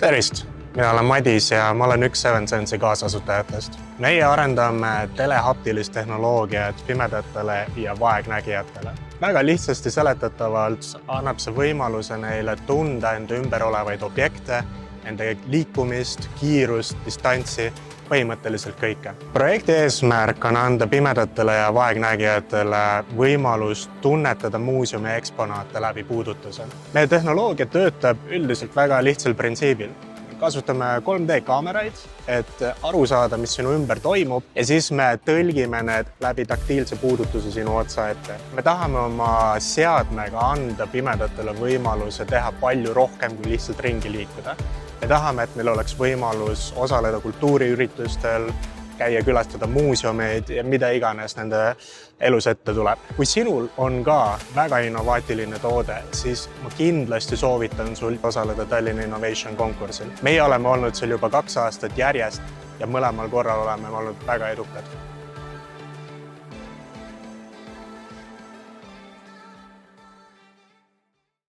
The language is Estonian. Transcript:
Tervist! Mina olen Madis ja ma olen üks Seven Sense'i kaasasutajatest. Meie arendame telehaptilist tehnoloogiat pimedatele ja vaegnägijatele. Väga lihtsasti seletatavalt annab see võimaluse neile tunda enda ümber olevaid objekte, enda liikumist, kiirust, distantsi, põhimõtteliselt kõike. Projekti eesmärk on anda pimedatele ja vaegnägijatele võimalus tunnetada muuseumi eksponaate läbi puudutuse. Meie tehnoloogia töötab üldiselt väga lihtsal printsiibil. Kasutame 3D-kaameraid, et aru saada, mis sinu ümber toimub ja siis me tõlgime need läbi taktiilse puudutuse sinu otsa ette. Me tahame oma seadmega anda pimedatele võimaluse teha palju rohkem kui lihtsalt ringi liikuda. Me tahame, et neil oleks võimalus osaleda kultuuriüritustel, käia külastada muuseumeid ja mida iganes nende elus ette tuleb. Kui sinul on ka väga innovaatiline toode, siis ma kindlasti soovitan sul osaleda Tallinna Innovation konkursil. Meie oleme olnud seal juba 2 aastat järjest ja mõlemal korral oleme olnud väga edukad.